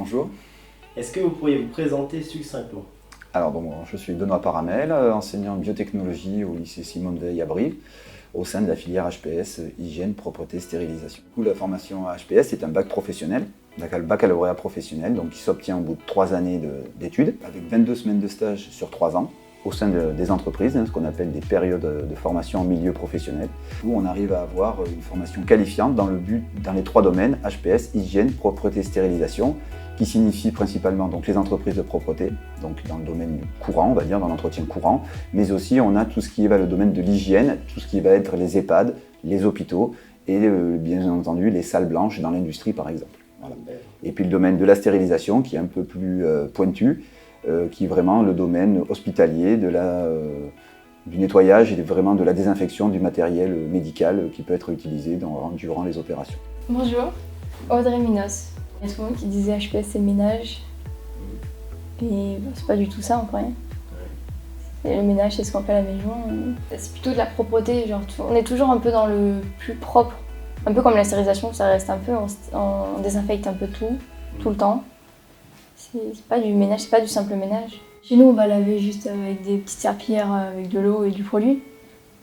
bonjour. Est-ce que vous pourriez vous présenter succinctement? Alors, je suis Benoît Paramel, enseignant en biotechnologie au lycée Simone Veil à Brive, au sein de la filière HPS, hygiène, propreté, stérilisation. Du coup, la formation à HPS est un bac professionnel, un baccalauréat professionnel, donc qui s'obtient au bout de 3 années d'études, avec 22 semaines de stage sur 3 ans, au sein des entreprises, ce qu'on appelle des périodes de formation en milieu professionnel, où on arrive à avoir une formation qualifiante dans les 3 domaines, HPS, hygiène, propreté, stérilisation, qui signifie principalement donc les entreprises de propreté, donc dans le domaine courant, on va dire, dans l'entretien courant, mais aussi on a tout ce qui va le domaine de l'hygiène, tout ce qui va être les EHPAD, les hôpitaux et bien entendu les salles blanches dans l'industrie par exemple. Voilà. Et puis le domaine de la stérilisation qui est un peu plus pointu, qui est vraiment le domaine hospitalier du nettoyage et vraiment de la désinfection du matériel médical qui peut être utilisé durant les opérations. Bonjour, Audrey Minos. Il y a tout le monde qui disait HPS c'est le ménage. Et c'est pas du tout ça en vrai. Et le ménage c'est ce qu'on fait à la maison. C'est plutôt de la propreté, genre on est toujours un peu dans le plus propre. Un peu comme la stérilisation, ça reste un peu, on désinfecte un peu tout le temps. C'est pas du ménage, c'est pas du simple ménage. Chez nous on va laver juste avec des petites serpillères avec de l'eau et du produit.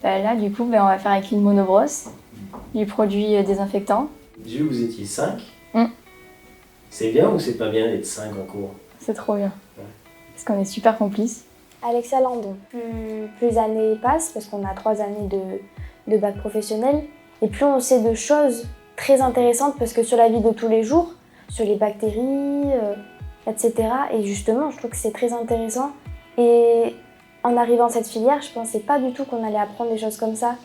Là du coup on va faire avec une monobrosse, du produit désinfectant. J'ai vu que vous étiez 5. C'est bien ou c'est pas bien d'être 5 en cours? C'est trop bien, parce qu'on est super complices. Alexa Landon. Plus les années passent, parce qu'on a 3 années de bac professionnel, et plus on sait de choses très intéressantes, parce que sur la vie de tous les jours, sur les bactéries, etc. Et justement, je trouve que c'est très intéressant. Et en arrivant à cette filière, je pensais pas du tout qu'on allait apprendre des choses comme ça.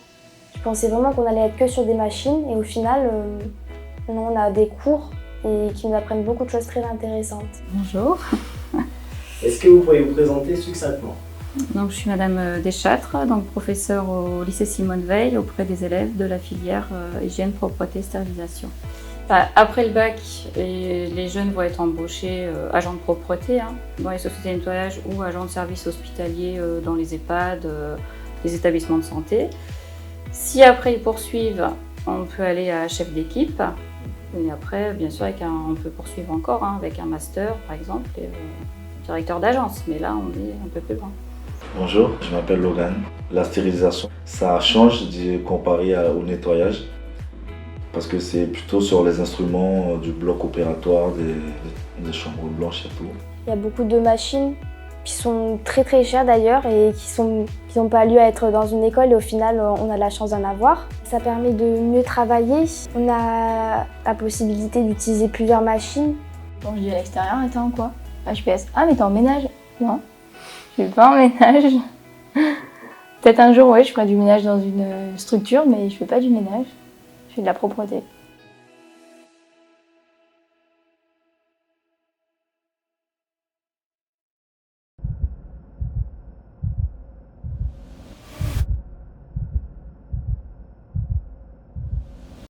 Je pensais vraiment qu'on allait être que sur des machines, et au final, on a des cours et qui nous apprennent beaucoup de choses très intéressantes. Bonjour. Est-ce que vous pourriez vous présenter succinctement? Donc, je suis Madame Deschâtres, donc professeure au lycée Simone Veil auprès des élèves de la filière hygiène, propreté, stérilisation. Après le bac, les jeunes vont être embauchés agents de propreté dans les sociétés de nettoyage ou agents de services hospitaliers dans les EHPAD, les établissements de santé. Si après ils poursuivent, on peut aller à chef d'équipe. Et après, bien sûr, on peut poursuivre encore avec un master, par exemple, et directeur d'agence. Mais là, on est un peu plus loin. Bonjour, je m'appelle Logan. La stérilisation, ça change comparé au nettoyage parce que c'est plutôt sur les instruments du bloc opératoire, des chambres blanches et tout. Il y a beaucoup de machines qui sont très très chères d'ailleurs et qui n'ont pas lieu à être dans une école et au final on a la chance d'en avoir. Ça permet de mieux travailler. On a la possibilité d'utiliser plusieurs machines. Quand je dis à l'extérieur, et t'es en quoi? HPS. Ah mais t'es en ménage? Non, je suis pas en ménage. Peut-être un jour, ouais, je ferai du ménage dans une structure, mais je fais pas du ménage. Je fais de la propreté.